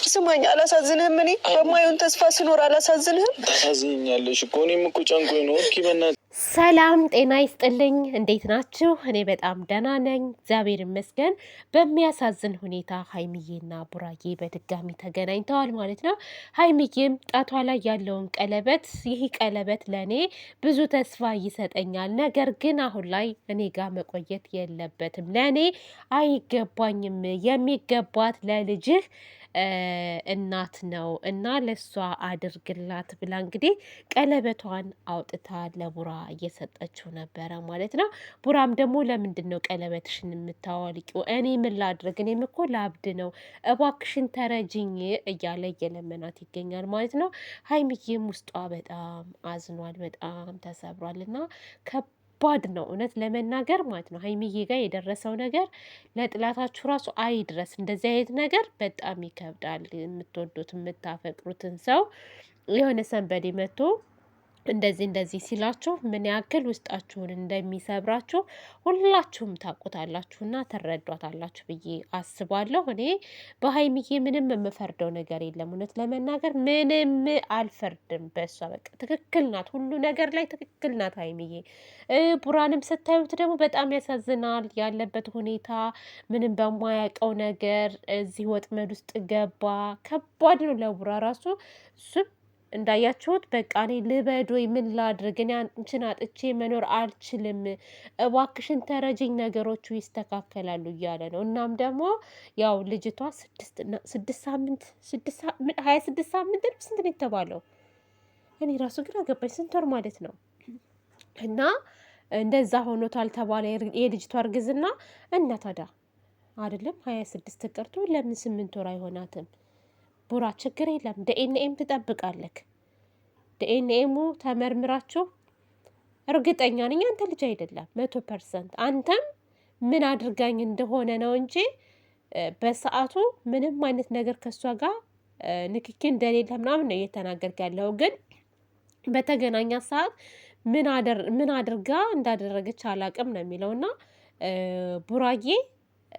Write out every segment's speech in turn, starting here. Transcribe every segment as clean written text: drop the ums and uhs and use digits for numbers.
ስማኝ፣ አላሳዝንህም? እኔ በማየውን ተስፋ ስኖር አላሳዝንህም? ታሳዝኛለሽ እኮ እኔም እኮ ጨንቆኝ ነው። ኦኬ በእናትህ ሰላም ጤና ይስጥልኝ። እንዴት ናችሁ? እኔ በጣም ደህና ነኝ፣ እግዚአብሔር ይመስገን። በሚያሳዝን ሁኔታ ሀይሚዬና ቡራዬ በድጋሚ ተገናኝተዋል ማለት ነው። ሀይሚዬም ጣቷ ላይ ያለውን ቀለበት፣ ይህ ቀለበት ለእኔ ብዙ ተስፋ ይሰጠኛል፣ ነገር ግን አሁን ላይ እኔ ጋር መቆየት የለበትም፣ ለእኔ አይገባኝም፣ የሚገባት ለልጅህ እናት ነው እና ለሷ አድርግላት ብላ እንግዲህ ቀለበቷን አውጥታ ለቡራ እየሰጠችው ነበረ ማለት ነው። ቡራም ደግሞ ለምንድን ነው ቀለበትሽን የምታዋልቂው? እኔ ምን ላድርግ? እኔም እኮ ላብድ ነው፣ እባክሽን ተረጅኝ እያለ እየለመናት ይገኛል ማለት ነው። ሀይሚዬም ውስጧ በጣም አዝኗል፣ በጣም ተሰብሯል እና ባድ ነው እውነት ለመናገር ማለት ነው። ሀይሚዬ ጋር የደረሰው ነገር ለጥላታችሁ ራሱ አይድረስ። እንደዚህ አይነት ነገር በጣም ይከብዳል። የምትወዱት የምታፈቅሩትን ሰው የሆነ ሰንበዴ መጥቶ እንደዚህ ሲላችሁ ምን ያክል ውስጣችሁን እንደሚሰብራችሁ ሁላችሁም ታውቁታላችሁና ትረዷታላችሁ ብዬ አስባለሁ። እኔ በሀይሚዬ ምንም የምፈርደው ነገር የለም። እውነት ለመናገር ምንም አልፈርድም በእሷ። በቃ ትክክል ናት፣ ሁሉ ነገር ላይ ትክክል ናት ሀይሚዬ። ቡራንም ስታዩት ደግሞ በጣም ያሳዝናል ያለበት ሁኔታ። ምንም በማያውቀው ነገር እዚህ ወጥመድ ውስጥ ገባ። ከባድ ነው ለቡራ ራሱ እሱም እንዳያችሁት በቃ እኔ ልበድ ወይ ምን ላድርግ? እኔ አንቺን አጥቼ መኖር አልችልም፣ እባክሽን ተረጅኝ፣ ነገሮቹ ይስተካከላሉ እያለ ነው። እናም ደግሞ ያው ልጅቷ 26 ሳምንት 26 ሳምንት ነው ስንት ነው የተባለው? እኔ ራሱ ግራ ገባኝ። ስንት ወር ማለት ነው? እና እንደዛ ሆኖታል ተባለ የልጅቷ እርግዝና። እና ታዲያ አይደለም 26 ቀርቶ ለምን 8 ወር አይሆናትም? ቡራ ችግር የለም፣ ዲኤንኤም ትጠብቃለክ። ዲኤንኤሙ ተመርምራችሁ እርግጠኛ ነኝ አንተ ልጅ አይደለም 100%። አንተም ምን አድርጋኝ እንደሆነ ነው እንጂ በሰዓቱ ምንም አይነት ነገር ከእሷ ጋር ንክኪ እንደሌለ ምናምን ነው እየተናገርክ ያለው። ግን በተገናኛ ሰዓት ምን አድርጋ እንዳደረገች አላቅም ነው የሚለውና ቡራዬ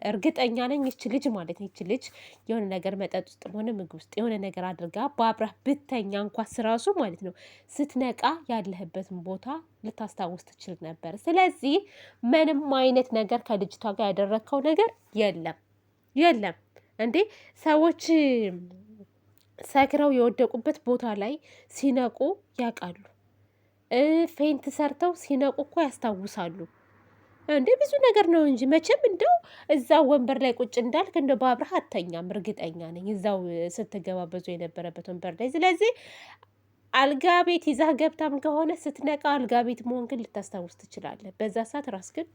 እርግጠኛ ነኝ ይች ልጅ ማለት ነው፣ ይች ልጅ የሆነ ነገር መጠጥ ውስጥ ሆነ ምግብ ውስጥ የሆነ ነገር አድርጋ በአብራህ ብተኛ እንኳን ስራሱ ማለት ነው ስትነቃ ያለህበትን ቦታ ልታስታውስ ትችል ነበር። ስለዚህ ምንም አይነት ነገር ከልጅቷ ጋር ያደረግከው ነገር የለም እንዴ። ሰዎች ሰክረው የወደቁበት ቦታ ላይ ሲነቁ ያውቃሉ። ፌንት ሰርተው ሲነቁ እኮ ያስታውሳሉ። እንዴ ብዙ ነገር ነው እንጂ መቼም እንደው እዛው ወንበር ላይ ቁጭ እንዳልክ እንደው በአብረህ አተኛም፣ እርግጠኛ ነኝ እዛው ስትገባበዙ የነበረበት ወንበር ላይ። ስለዚህ አልጋ ቤት ይዛህ ገብታም ከሆነ ስትነቃ አልጋ ቤት መሆን ግን ልታስታውስ ትችላለህ። በዛ ሰዓት ራስ ግን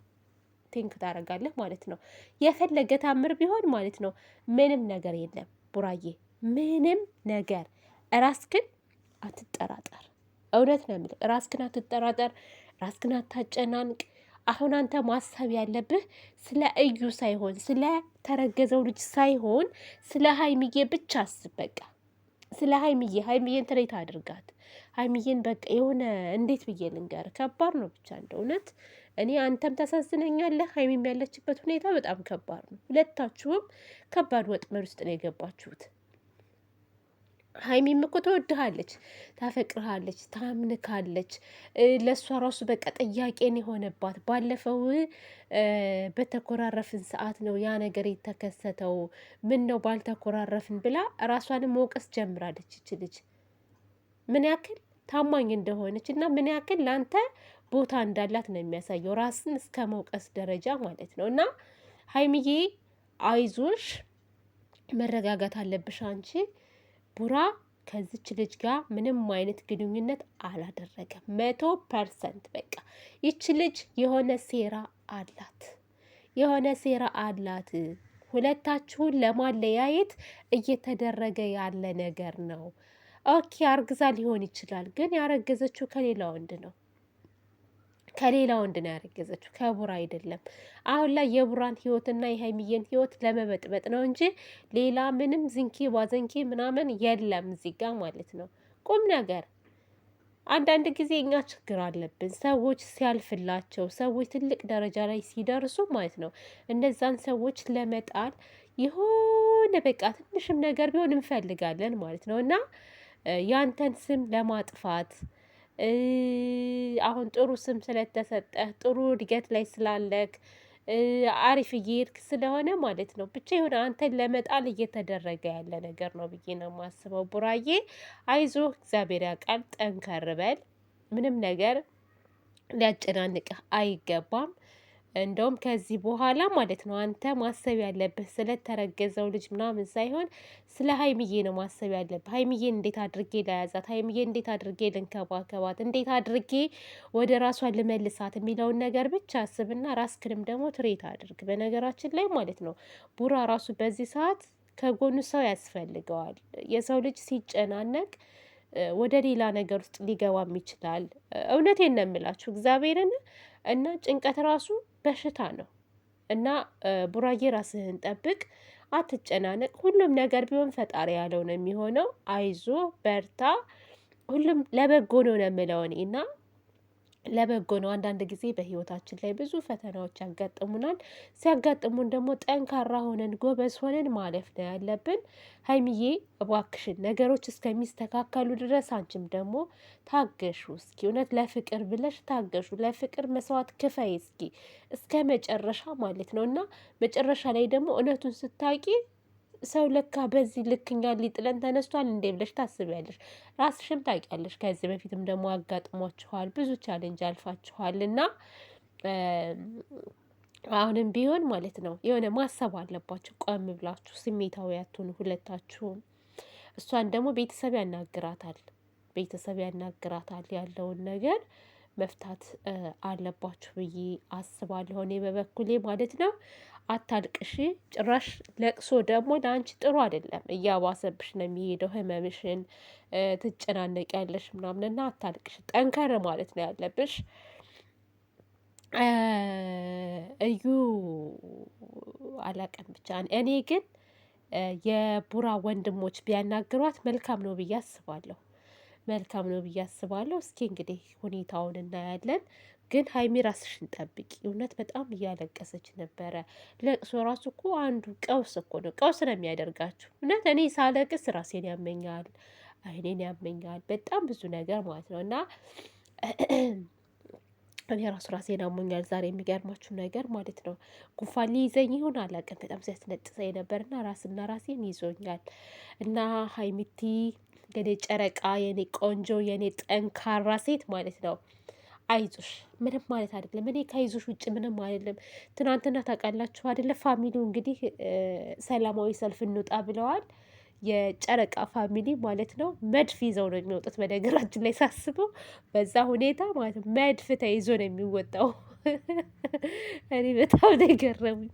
ቴንክ ታደርጋለህ ማለት ነው። የፈለገ ታምር ቢሆን ማለት ነው ምንም ነገር የለም ቡራዬ፣ ምንም ነገር። ራስ ግን አትጠራጠር። እውነት ነው የምልህ፣ ራስ ግን አትጠራጠር፣ ራስ ግን አታጨናንቅ። አሁን አንተ ማሰብ ያለብህ ስለ እዩ ሳይሆን ስለ ተረገዘው ልጅ ሳይሆን ስለ ሀይሚዬ ብቻ አስብ። በቃ ስለ ሀይሚዬን ትሬት አድርጋት። ሀይሚዬን በቃ የሆነ እንዴት ብዬ ልንገር፣ ከባድ ነው ብቻ እንደ እውነት። እኔ አንተም ታሳዝነኛለህ፣ ሀይሚም ያለችበት ሁኔታ በጣም ከባድ ነው። ሁለታችሁም ከባድ ወጥመድ ውስጥ ነው የገባችሁት። ሀይሚም እኮ ትወድሃለች፣ ታፈቅርሃለች፣ ታምንካለች። ለእሷ ራሱ በቃ ጥያቄን የሆነባት ባለፈው በተኮራረፍን ሰዓት ነው ያ ነገር የተከሰተው። ምን ነው ባልተኮራረፍን ብላ ራሷንም መውቀስ ጀምራለች። ይች ልጅ ምን ያክል ታማኝ እንደሆነች እና ምን ያክል ለአንተ ቦታ እንዳላት ነው የሚያሳየው፣ ራስን እስከ መውቀስ ደረጃ ማለት ነው። እና ሀይሚዬ አይዞሽ፣ መረጋጋት አለብሽ አንቺ። ቡራ ከዚች ልጅ ጋር ምንም አይነት ግንኙነት አላደረገም። 100%። በቃ ይች ልጅ የሆነ ሴራ አላት፣ ሁለታችሁን ለማለያየት እየተደረገ ያለ ነገር ነው። ኦኬ አርግዛ ሊሆን ይችላል፣ ግን ያረገዘችው ከሌላ ወንድ ነው። ያረገዘችው ከቡራ አይደለም። አሁን ላይ የቡራን ህይወትና የሀይሚዬን ህይወት ለመበጥበጥ ነው እንጂ ሌላ ምንም ዝንኪ ባዘንኪ ምናምን የለም እዚህ ጋር ማለት ነው። ቁም ነገር አንዳንድ ጊዜ እኛ ችግር አለብን። ሰዎች ሲያልፍላቸው፣ ሰዎች ትልቅ ደረጃ ላይ ሲደርሱ ማለት ነው እነዛን ሰዎች ለመጣል የሆነ በቃ ትንሽም ነገር ቢሆን እንፈልጋለን ማለት ነው። እና ያንተን ስም ለማጥፋት አሁን ጥሩ ስም ስለተሰጠህ ጥሩ እድገት ላይ ስላለክ አሪፍ እየሄድክ ስለሆነ ማለት ነው ብቻ የሆነ አንተን ለመጣል እየተደረገ ያለ ነገር ነው ብዬ ነው የማስበው። ቡራዬ አይዞህ፣ እግዚአብሔር ያውቃል፣ ጠንከር በል። ምንም ነገር ሊያጨናንቅህ አይገባም። እንደውም ከዚህ በኋላ ማለት ነው አንተ ማሰብ ያለብህ ስለተረገዘው ልጅ ምናምን ሳይሆን ስለ ሀይምዬ ነው ማሰብ ያለብህ። ሀይምዬን እንዴት አድርጌ ለያዛት፣ ሀይምዬን እንዴት አድርጌ ልንከባከባት፣ እንዴት አድርጌ ወደ ራሷ ልመልሳት የሚለውን ነገር ብቻ አስብና ራስክንም ደግሞ ትሬት አድርግ። በነገራችን ላይ ማለት ነው ቡራ ራሱ በዚህ ሰዓት ከጎኑ ሰው ያስፈልገዋል። የሰው ልጅ ሲጨናነቅ ወደ ሌላ ነገር ውስጥ ሊገባም ይችላል። እውነቴን ነው የምላችሁ እግዚአብሔርን እና ጭንቀት ራሱ በሽታ ነው። እና ቡራዬ ራስህን ጠብቅ፣ አትጨናነቅ። ሁሉም ነገር ቢሆን ፈጣሪ ያለው ነው የሚሆነው። አይዞ በርታ። ሁሉም ለበጎ ነው የምለው እኔ እና ለበጎ ነው። አንዳንድ ጊዜ በህይወታችን ላይ ብዙ ፈተናዎች ያጋጥሙናል። ሲያጋጥሙን ደግሞ ጠንካራ ሆነን ጎበዝ ሆነን ማለፍ ነው ያለብን። ሀይሚዬ እባክሽን ነገሮች እስከሚስተካከሉ ድረስ አንቺም ደግሞ ታገሹ እስኪ። እውነት ለፍቅር ብለሽ ታገሹ። ለፍቅር መስዋዕት ክፈይ እስከ መጨረሻ ማለት ነው እና መጨረሻ ላይ ደግሞ እውነቱን ስታቂ ሰው ለካ በዚህ ልክኛ ሊጥለን ተነስቷል እንዴ ብለሽ ታስቢያለሽ። ራስሽም ታውቂያለሽ። ከዚህ በፊትም ደግሞ አጋጥሟችኋል፣ ብዙ ቻሌንጅ አልፋችኋል እና አሁንም ቢሆን ማለት ነው የሆነ ማሰብ አለባችሁ። ቆም ብላችሁ ስሜታዊ አትሁኑ ሁለታችሁም። እሷን ደግሞ ቤተሰብ ያናግራታል ያለውን ነገር መፍታት አለባችሁ ብዬ አስባለሁ እኔ በበኩሌ ማለት ነው። አታልቅሽ። ጭራሽ ለቅሶ ደግሞ ለአንቺ ጥሩ አይደለም፣ እያባሰብሽ ነው የሚሄደው። ህመምሽን ትጨናነቂያለሽ ምናምን እና አታልቅሽ፣ ጠንከር ማለት ነው ያለብሽ። እዩ አላቀም ብቻ እኔ ግን የቡራ ወንድሞች ቢያናግሯት መልካም ነው ብዬ አስባለሁ። መልካም ነው ብዬ አስባለሁ። እስኪ እንግዲህ ሁኔታውን እናያለን። ግን ሀይሚ ራስሽን ጠብቂ። እውነት በጣም እያለቀሰች ነበረ። ለቅሶ ራሱ እኮ አንዱ ቀውስ እኮ ነው። ቀውስ ነው የሚያደርጋችሁ። እውነት እኔ ሳለቅስ ራሴን ያመኛል፣ አይኔን ያመኛል፣ በጣም ብዙ ነገር ማለት ነው እና እኔ ራሴን አሞኛል ዛሬ። የሚገርማችሁ ነገር ማለት ነው ጉንፋን ሊይዘኝ ይሆን አላውቅም። በጣም ሲያስነጥሰኝ ነበርና ራሴን ይዞኛል። እና ሀይሚቲ የኔ ጨረቃ፣ የኔ ቆንጆ፣ የኔ ጠንካራ ሴት ማለት ነው አይዞሽ። ምንም ማለት አይደለም። እኔ ከይዞሽ ውጭ ምንም አይደለም። ትናንትና ታውቃላችሁ አይደለ? ፋሚሊው እንግዲህ ሰላማዊ ሰልፍ እንውጣ ብለዋል። የጨረቃ ፋሚሊ ማለት ነው መድፍ ይዘው ነው የሚወጡት። በነገራችን ላይ ሳስበው በዛ ሁኔታ ማለት ነው መድፍ ተይዞ ነው የሚወጣው። እኔ በጣም ነው የገረሙኝ።